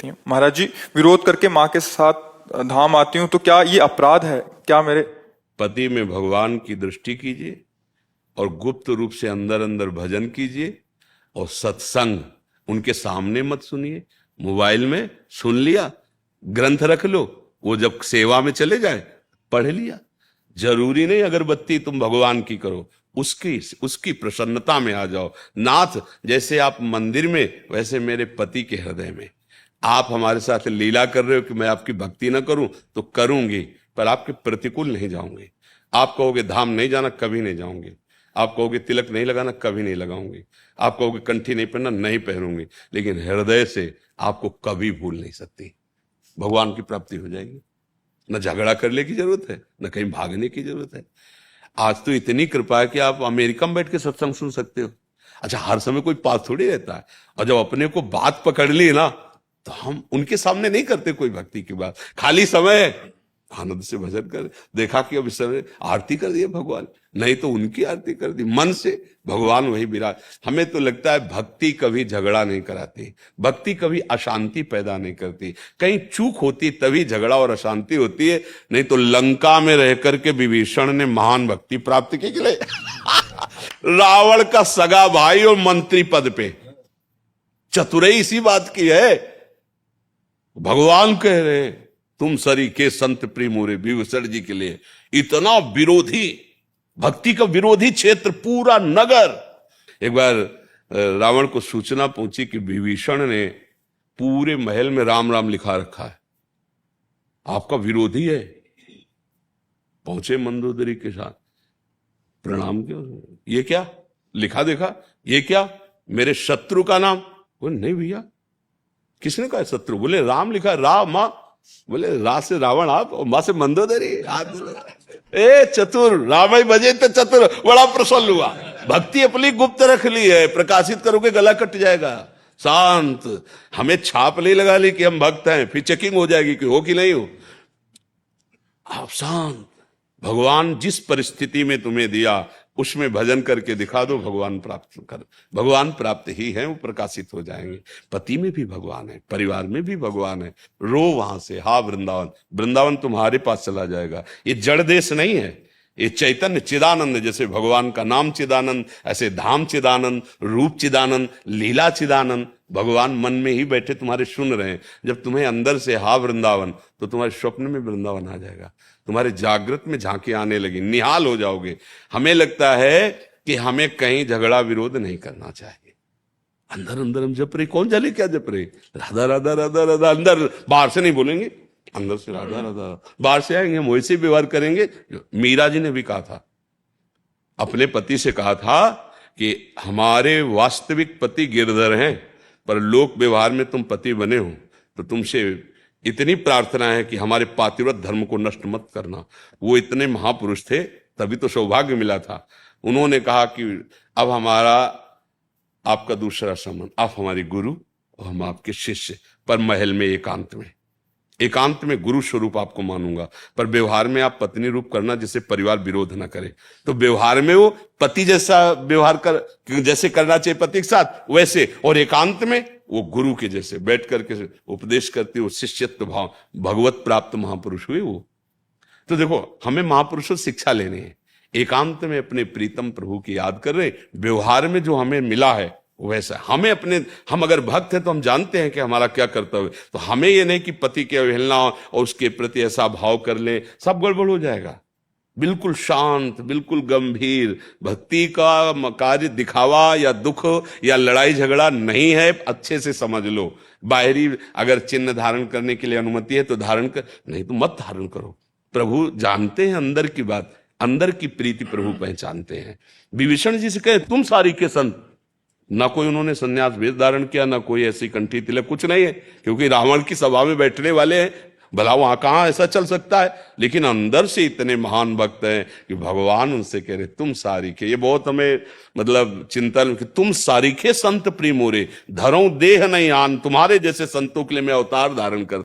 महाराज जी, विरोध करके माँ के साथ धाम आती हूँ तो क्या ये अपराध है? क्या मेरे पति में भगवान की दृष्टि कीजिए और गुप्त रूप से अंदर अंदर भजन कीजिए और सत्संग उनके सामने मत सुनिए, मोबाइल में सुन लिया, ग्रंथ रख लो, वो जब सेवा में चले जाए पढ़ लिया। जरूरी नहीं अगरबत्ती तुम भगवान की करो, उसकी प्रसन्नता में आ जाओ। नाथ जैसे आप मंदिर में वैसे मेरे पति के हृदय में। आप हमारे साथ लीला कर रहे हो कि मैं आपकी भक्ति ना करूं, तो करूंगी पर आपके प्रतिकूल नहीं जाऊंगी। आप कहोगे धाम नहीं जाना, कभी नहीं जाऊंगी। आप कहोगे तिलक नहीं लगाना, कभी नहीं लगाऊंगी। आप कहोगे कंठी नहीं पहनना, नहीं पहनूंगी। लेकिन हृदय से आपको कभी भूल नहीं सकती। भगवान की प्राप्ति हो जाएगी। न झगड़ा करने की जरूरत है, न कहीं भागने की जरूरत है। आज तो इतनी कृपा है कि आप अमेरिका में बैठ के सत्संग सुन सकते हो। अच्छा, हर समय कोई पास थोड़ी रहता है। और जब अपने को बात पकड़ ली ना, तो हम उनके सामने नहीं करते कोई भक्ति की बात। खाली समय है, आनंद से भजन कर। देखा कि अब इस समय आरती कर दी भगवान, नहीं तो उनकी आरती कर दी मन से। भगवान वही विराज। हमें तो लगता है भक्ति कभी झगड़ा नहीं कराती, भक्ति कभी अशांति पैदा नहीं करती। कहीं चूक होती तभी झगड़ा और अशांति होती है। नहीं तो लंका में रह करके विभीषण ने महान भक्ति प्राप्त की के लिए रावण का सगा भाई और मंत्री पद पे। चतुराई इसी बात की है। भगवान कह रहे तुम सरी के संत प्रिय विभीषण जी के लिए इतना विरोधी, भक्ति का विरोधी क्षेत्र पूरा नगर। एक बार रावण को सूचना पहुंची कि विभीषण ने पूरे महल में राम राम लिखा रखा है, आपका विरोधी है। पहुंचे मंदोदरी के साथ, प्रणाम क्यों, ये क्या लिखा देखा, ये क्या मेरे शत्रु का नाम? बोले नहीं भैया, किसने कहा शत्रु? बोले राम लिखा, राम मां। बोले रा से रावण आप और मां से मंदोदरी। ए चतुर, राम ही बजे तो चतुर। बड़ा प्रसन्न हुआ। भक्ति अपनी गुप्त रख ली है, प्रकाशित करोगे गला कट जाएगा। शांत, हमें छाप नहीं लगा ली कि हम भक्त हैं, फिर चेकिंग हो जाएगी कि हो कि नहीं हो। आप शांत, भगवान जिस परिस्थिति में तुम्हें दिया उसमें भजन करके दिखा दो, भगवान प्राप्त कर। भगवान प्राप्त ही है, वो प्रकाशित हो जाएंगे। पति में भी भगवान है, परिवार में भी भगवान है। रो वहां से, हा वृंदावन, वृंदावन तुम्हारे पास चला जाएगा। ये जड़ देश नहीं है, ये चैतन्य चिदानंद। जैसे भगवान का नाम चिदानंद, ऐसे धाम चिदानंद, रूप चिदानंद, लीला चिदानंद। भगवान मन में ही बैठे तुम्हारे सुन रहे हैं। जब तुम्हें अंदर से हा वृंदावन, तो तुम्हारे स्वप्न में वृंदावन आ जाएगा। तुम्हारे जागृत में झांकी आने लगी, निहाल हो जाओगे। हमें लगता है कि हमें कहीं झगड़ा विरोध नहीं करना चाहिए। अंदर अंदर हम जप रहे, कौन जाने क्या जप रहे, राधा राधा राधा राधा। अंदर, बाहर से नहीं बोलेंगे, अंदर से राधा राधा। बाहर से आएंगे, हम वैसे व्यवहार करेंगे। मीरा जी ने भी कहा था, अपने पति से कहा था कि हमारे वास्तविक पति गिरधर हैं, पर लोक व्यवहार में तुम पति बने हो, तो तुमसे इतनी प्रार्थना है कि हमारे पातिव्रत धर्म को नष्ट मत करना। वो इतने महापुरुष थे, तभी तो सौभाग्य मिला था। उन्होंने कहा कि अब हमारा आपका दूसरा संबंध, आप हमारी गुरु और हम आपके शिष्य, पर महल में एकांत में गुरु स्वरूप आपको मानूंगा। पर व्यवहार में आप पत्नी रूप करना, जिससे परिवार विरोध ना करे। तो व्यवहार में वो पति जैसा व्यवहार जैसे करना चाहिए पति के साथ, वैसे, और एकांत में वो गुरु के जैसे बैठ करके उपदेश करते, वो शिष्यत्व भाव, भगवत प्राप्त महापुरुष हुए वो। तो देखो, हमें महापुरुषों से शिक्षा लेनी है। एकांत में अपने प्रीतम प्रभु की याद कर रहे, व्यवहार में जो हमें मिला है वैसा हम अगर भक्त हैं तो हम जानते हैं कि हमारा क्या कर्तव्य है। तो हमें ये नहीं कि पति की अवहेलना और उसके प्रति ऐसा भाव कर ले, सब गड़बड़ हो जाएगा। बिल्कुल शांत, बिल्कुल गंभीर। भक्ति का कार्य दिखावा या दुख या लड़ाई झगड़ा नहीं है, अच्छे से समझ लो। बाहरी अगर चिन्ह धारण करने के लिए अनुमति है तो धारण कर, नहीं तो मत धारण करो। प्रभु जानते हैं अंदर की बात, अंदर की प्रीति प्रभु पहचानते हैं। विभीषण जी से कहे तुम सारी के संत, ना कोई उन्होंने संन्यास वेश धारण किया, ना कोई ऐसी कंठी तिलक, कुछ नहीं है, क्योंकि रावण की सभा में बैठने वाले हैं। भला वहां कहां ऐसा चल सकता है। लेकिन अंदर से इतने महान भक्त हैं कि भगवान उनसे कह रहे तुम सारीखे। ये बहुत हमें मतलब चिंतन कि तुम सारीखे संत प्रिय मोरे, धरो देह नहीं आन। तुम्हारे जैसे संतों के लिए मैं अवतार धारण कर